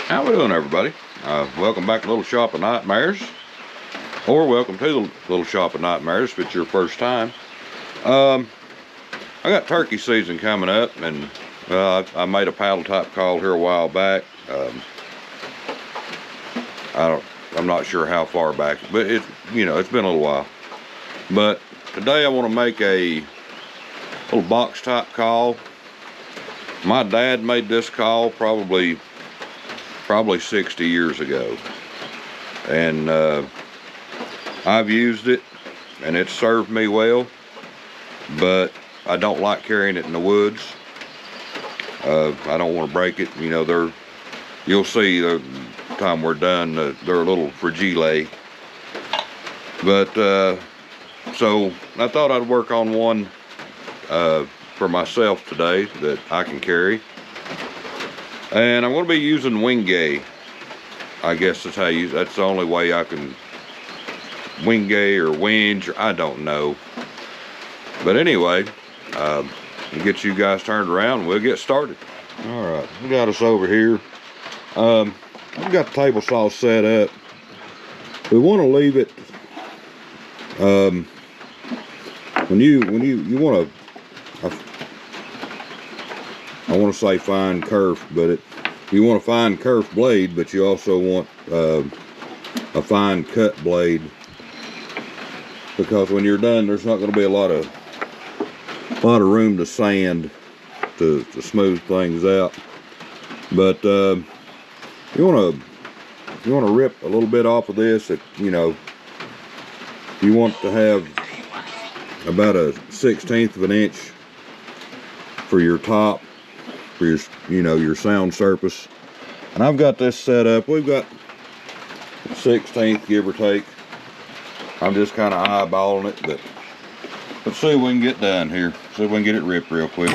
How we doing, everybody? Welcome back to Little Shop of Nightmares, or welcome to the Little Shop of Nightmares if it's your first time. I got turkey season coming up, and I made a paddle type call here a while back. I'm not sure how far back, but it's been a little while. But today I want to make a little box type call. My dad made this call probably 60 years ago, and I've used it and it's served me well, but I don't like carrying it in the woods. I don't want to break it. You'll see the time we're done, they're a little fragile, but so I thought I'd work on one for myself today that I can carry. And I'm going to be using Wenge. I guess that's how you use. That's the only way I can. Wenge or Wenge, or I don't know. But anyway, we'll get you guys turned around and we'll get started. All right, we got us over here. I've got the table saw set up. We want to leave it. When you want to. I want to say fine kerf, but you want a fine kerf blade, but you also want a fine cut blade, because when you're done, there's not going to be a lot of room to sand to smooth things out. But you want to rip a little bit off of this. You want to have about a 1/16 of an inch for your top, for your sound surface. And I've got this set up. We've got 1/16, give or take. I'm just kind of eyeballing it, but let's see if we can get done here. See if we can get it ripped real quick.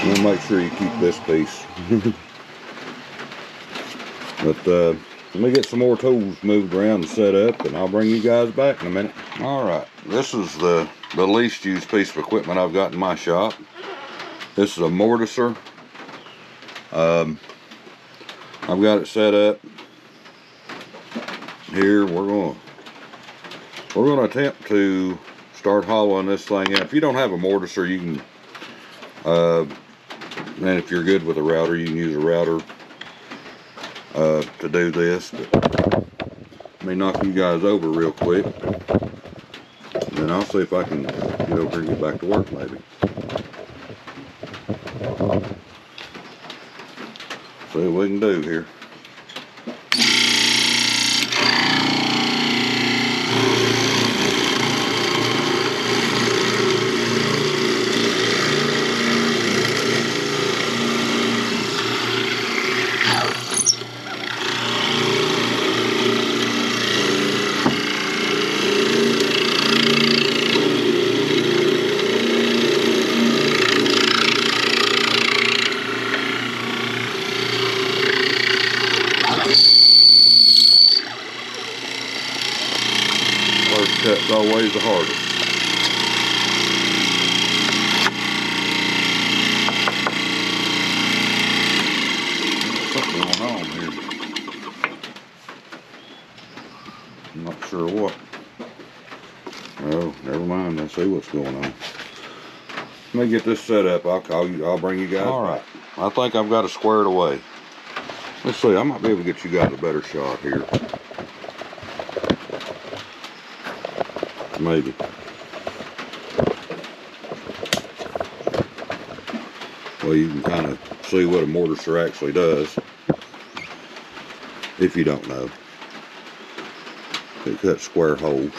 We'll make sure you keep this piece. But let me get some more tools moved around and set up, and I'll bring you guys back in a minute. All right, this is the least used piece of equipment I've got in my shop. This is a mortiser. I've got it set up here. We're gonna attempt to start hollowing this thing out. If you don't have a mortiser, you can and if you're good with a router, you can use a router to do this. But let me knock you guys over real quick, and then I'll see if I can get over here and get back to work maybe. See what we can do here. First cut's always the hardest. Something going on here. I'm not sure what. Oh, never mind. Let's see what's going on. Let me get this set up. I'll call you. I'll bring you guys. All right. I think I've got it squared away. Let's see. I might be able to get you guys a better shot here. Maybe. Well, you can kind of see what a mortiser actually does, if you don't know. It cuts square holes.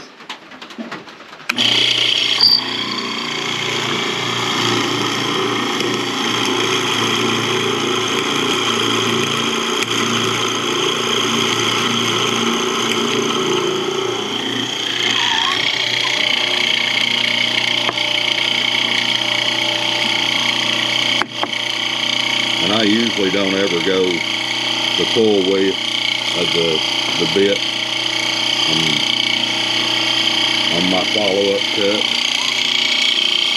I usually don't ever go the full width of the bit on my follow-up cut.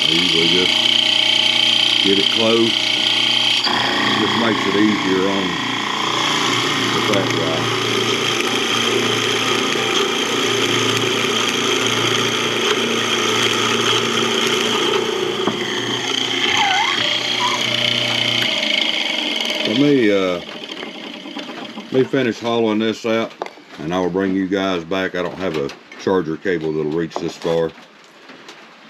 I usually just get it close. It just makes it easier on the fat guy. Let me finish hollowing this out, and I will bring you guys back. I don't have a charger cable that'll reach this far,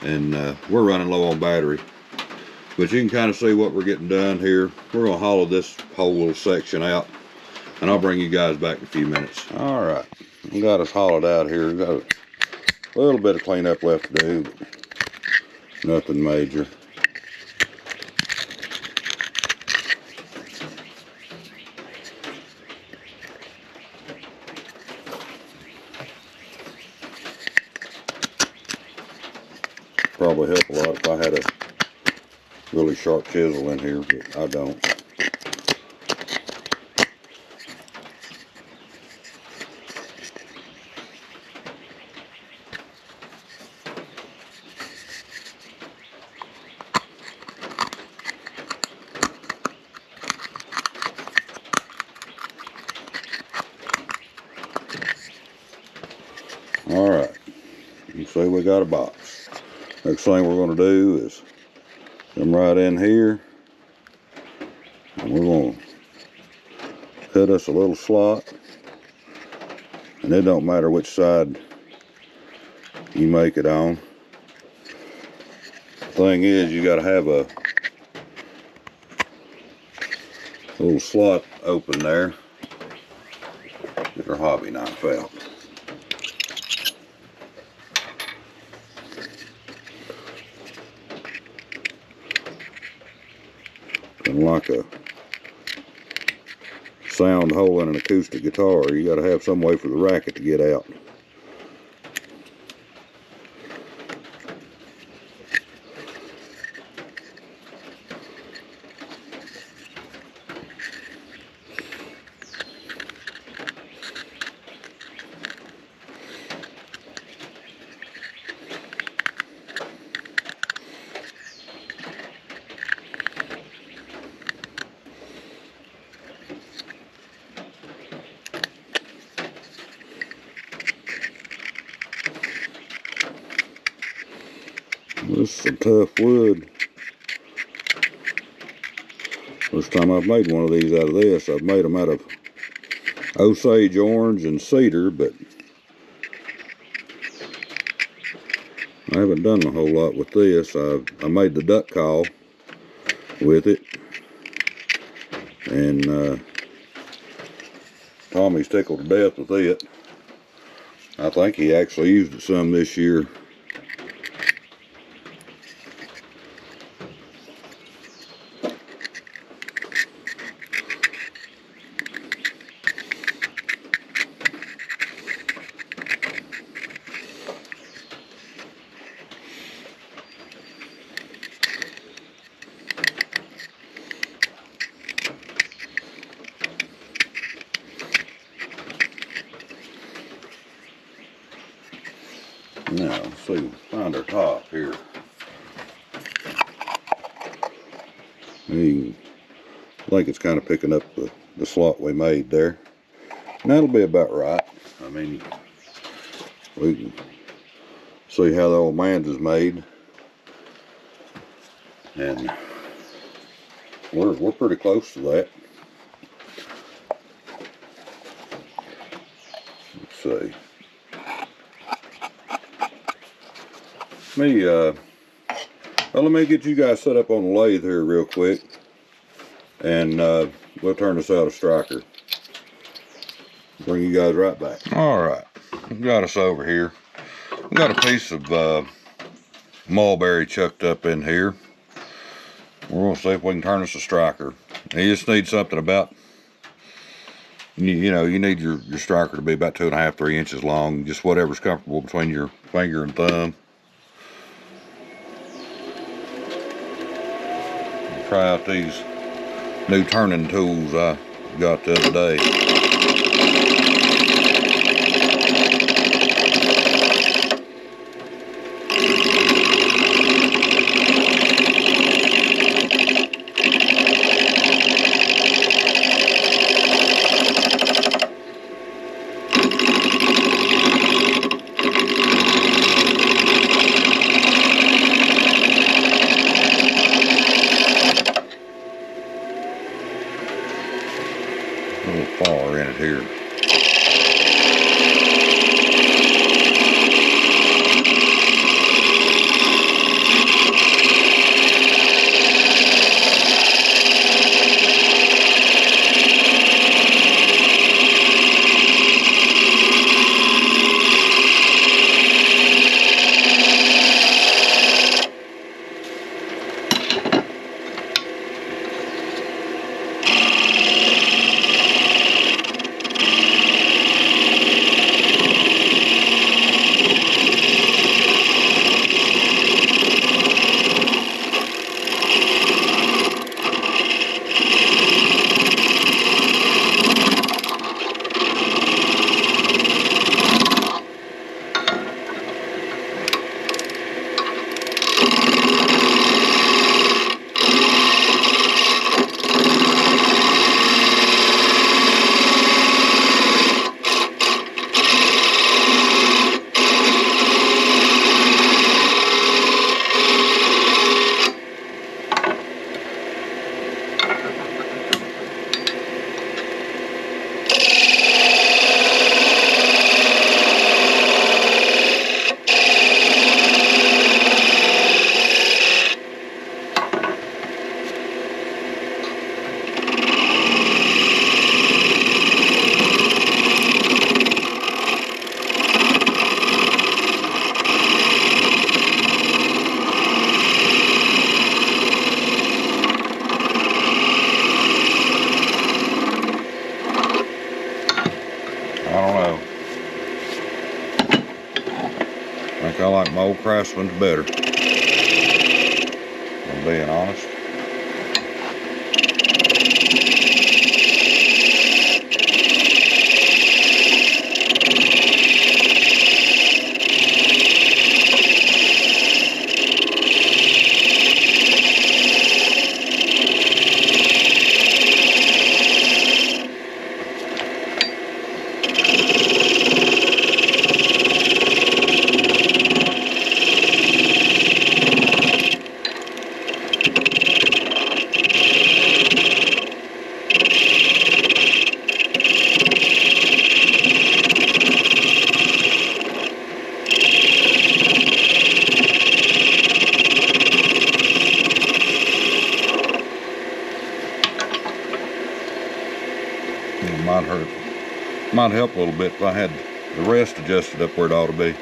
and we're running low on battery. But you can kind of see what we're getting done here. We're gonna hollow this whole little section out, and I'll bring you guys back in a few minutes. All right, we got us hollowed out here. We got a little bit of cleanup left to do, but nothing major. Probably help a lot if I had a really sharp chisel in here, but I don't. All right, you see we got a box. Next thing we're going to do is come right in here, and we're going to cut us a little slot. And it don't matter which side you make it on. The thing is, you got to have a little slot open there. Get our hobby knife out. And like a sound hole in an acoustic guitar, you got to have some way for the racket to get out. This is some tough wood. First time I've made one of these out of this. I've made them out of Osage orange and cedar, but I haven't done a whole lot with this. I made the duck call with it, and Tommy's tickled to death with it. I think he actually used it some this year. Now, let's see, find our top here. I think it's kind of picking up the slot we made there. And that'll be about right. I mean, we can see how the old man's is made. And we're pretty close to that. Let's see. Let me get you guys set up on the lathe here real quick, and we'll turn this out a striker. Bring you guys right back. All right, we've got us over here. We've got a piece of mulberry chucked up in here. We're gonna see if we can turn this a striker. You just need something about, you know, you need your striker to be about 2.5 to 3 inches long, just whatever's comfortable between your finger and thumb. Try out these new turning tools I got the other day. A little far in it here. I don't know. I think I like my old Craftsman's better, if I'm being honest. Might help a little bit if I had the rest adjusted up where it ought to be.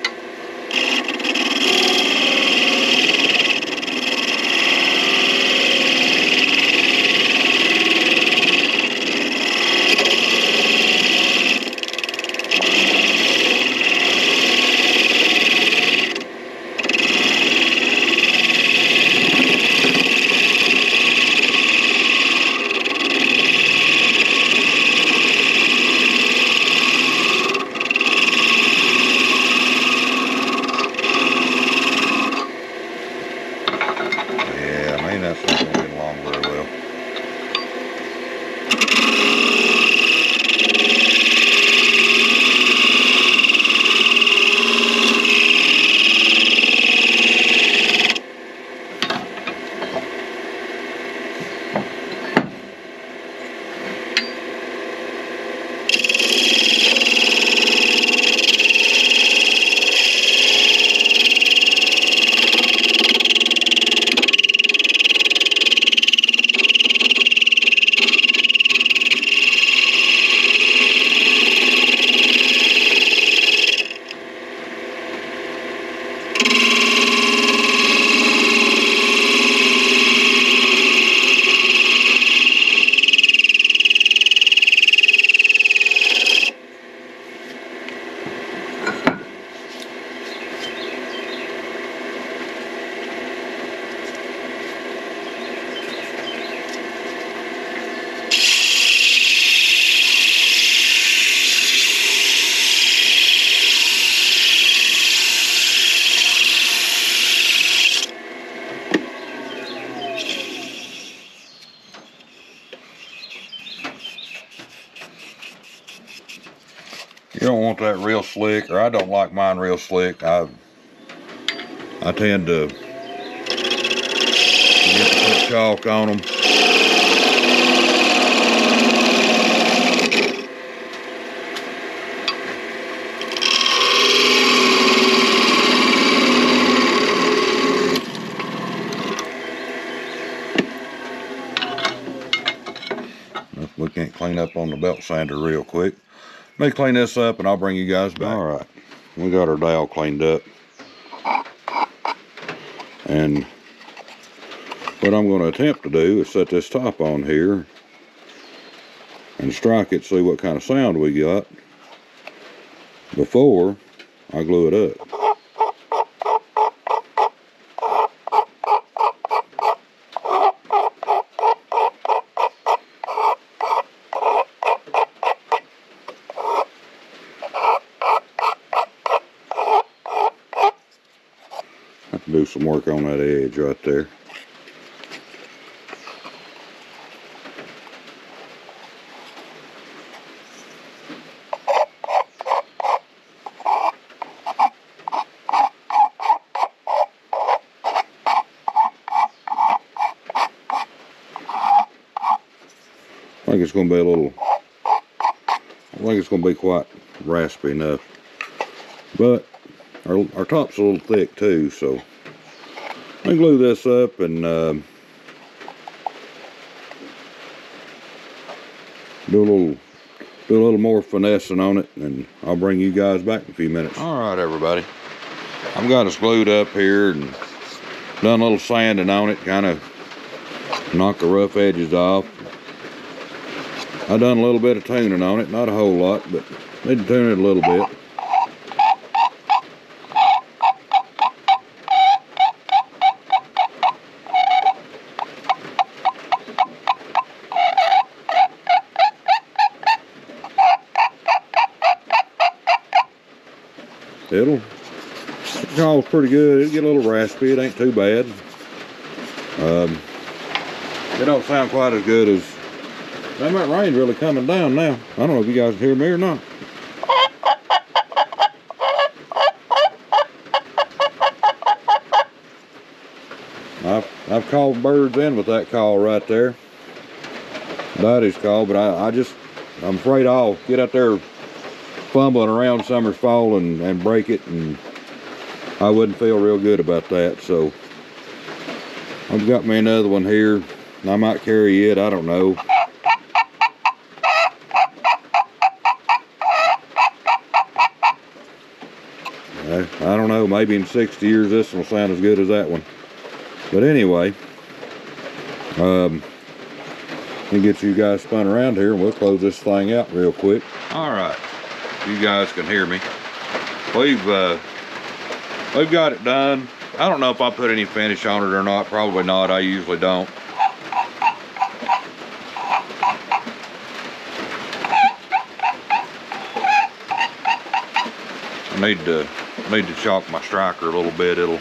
That's not going to get along very well. You don't want that real slick, or I don't like mine real slick. I tend to get to put chalk on them. We can't clean up on the belt sander real quick. Let me clean this up and I'll bring you guys back. All right, we got our dowel cleaned up. And what I'm going to attempt to do is set this top on here and strike it, see what kind of sound we got before I glue it up. Have to do some work on that edge right there. I think it's going to be quite raspy enough. But our top's a little thick too, so I glue this up and do a little more finessing on it, and I'll bring you guys back in a few minutes. All right, everybody, I've got us glued up here and done a little sanding on it, kind of knock the rough edges off. I done a little bit of tuning on it, not a whole lot, but need to tune it a little bit. It calls pretty good. It'll get a little raspy. It ain't too bad. It don't sound quite as good as... That rain's really coming down now. I don't know if you guys can hear me or not. I've called birds in with that call right there. Daddy's call, but I'm afraid I'll get out there fumbling around summer's fall and break it, and I wouldn't feel real good about that. So I've got me another one here. I might carry it, I don't know. I don't know, maybe in 60 years this one will sound as good as that one. But anyway, let me get you guys spun around here and we'll close this thing out real quick. All right, you guys can hear me. We've got it done. I don't know if I put any finish on it or not. Probably not. I usually don't. I need to chalk my striker a little bit. It'll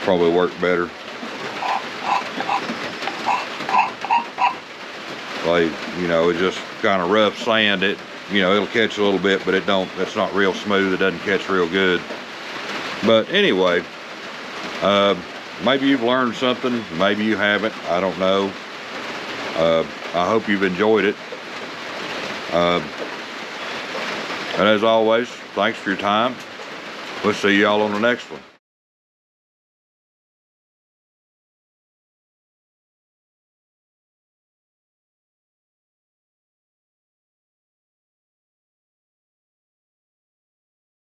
probably work better. Like, you know, it's just kind of rough sand. It'll catch a little bit, but it's not real smooth. It doesn't catch real good. But anyway, maybe you've learned something, maybe you haven't, I don't know. I hope you've enjoyed it. And as always, thanks for your time. We'll see y'all on the next one.